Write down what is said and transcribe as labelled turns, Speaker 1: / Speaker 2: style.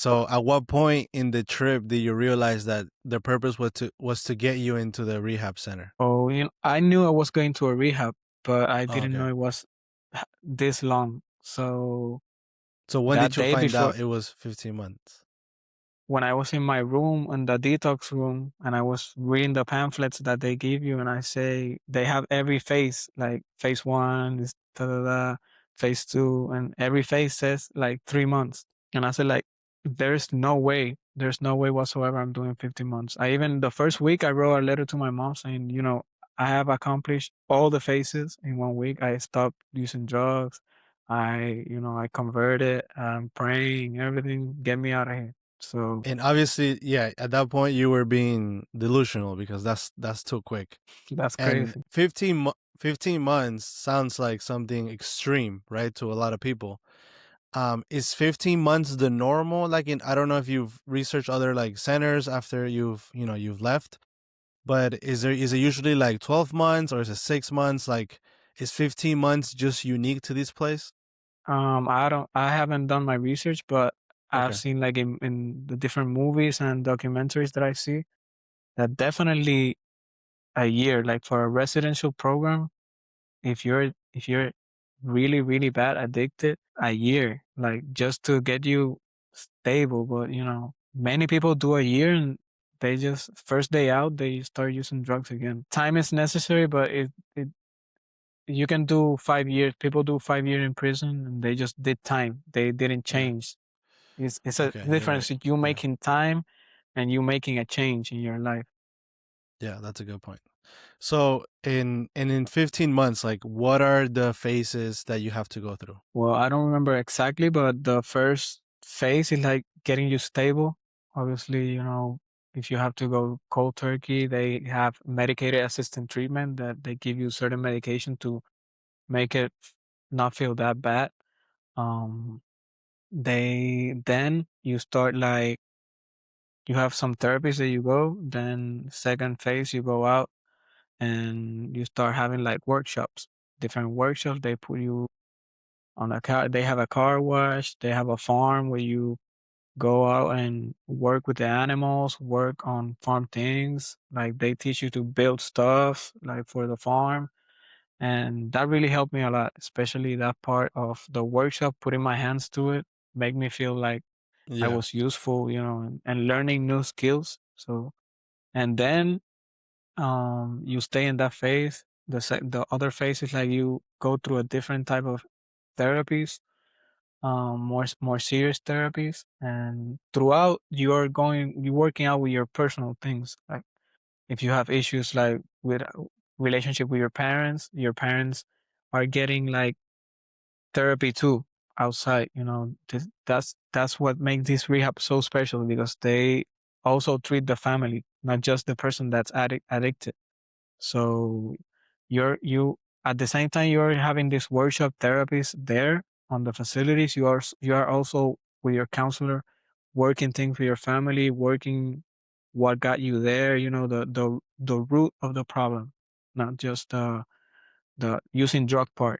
Speaker 1: So at what point in the trip did you realize that the purpose was to get you into the rehab center?
Speaker 2: Oh, I knew I was going to a rehab, but I
Speaker 1: Oh,
Speaker 2: didn't know
Speaker 1: okay.
Speaker 2: it was this long. So
Speaker 1: So when
Speaker 2: that
Speaker 1: did you
Speaker 2: day
Speaker 1: find
Speaker 2: before,
Speaker 1: out it was 15 months?
Speaker 2: when I was in my room, in the detox room, and I was reading the pamphlets that they give you, and I say they have every phase, like phase one is da da da, phase two, and every phase says like 3 months. And I said, like, there's no way whatsoever I'm doing 15 months. I even the first week I wrote a letter to my mom saying, I have accomplished all the phases in 1 week. I stopped using drugs. I converted. I'm praying, everything. Get me out of here. So
Speaker 1: And obviously, yeah, at that point you were being delusional because that's too quick.
Speaker 2: that's
Speaker 1: And
Speaker 2: crazy.
Speaker 1: 15 months sounds like something extreme, right, to a lot of people. Is 15 months the normal? Like, I don't know if you've researched other like centers after you've left, but is it usually like 12 months or is it 6 months? Like, is 15 months just unique to this place?
Speaker 2: I haven't done my research, but I've
Speaker 1: Okay.
Speaker 2: seen like in the different movies and documentaries that I see that definitely a year, like for a residential program, if you're really, really bad addicted, a year, like just to get you stable. But many people do a year and they just first day out, they start using drugs again. Time is necessary, but it you can do 5 years. People do 5 years in prison and they just did time. They didn't
Speaker 1: Yeah.
Speaker 2: change. It's a
Speaker 1: Okay. You're right.
Speaker 2: difference. You
Speaker 1: Yeah.
Speaker 2: making time and you making a change in your life.
Speaker 1: Yeah. That's a good point. So in 15 months, like, what are the phases that you have to go through?
Speaker 2: Well, I don't remember exactly, but the first phase is like getting you stable. Obviously, if you have to go cold turkey, they have medicated assisted treatment that they give you certain medication to make it not feel that bad. Um, then you start like you have some therapies that you go. Then second phase, you go out and you start having like workshops, different workshops. They put you on a car. They have a car wash. They have a farm where you go out and work with the animals, work on farm things. Like they teach you to build stuff like for the farm. And that really helped me a lot, especially that part of the workshop, putting my hands to it, make me feel like I
Speaker 1: Yeah.
Speaker 2: was useful, and learning new skills. So, and then you stay in that phase. The other phase is like you go through a different type of therapies, more serious therapies, and throughout you're working out with your personal things. Like if you have issues like with relationship with your parents are getting like therapy too outside. That's what makes this rehab so special because they also treat the family, not just the person that's addicted. So you at the same time you're having this workshop therapies there on the facilities. You are also with your counselor working things for your family, working what got you there. The root of the problem, not just the using drug part.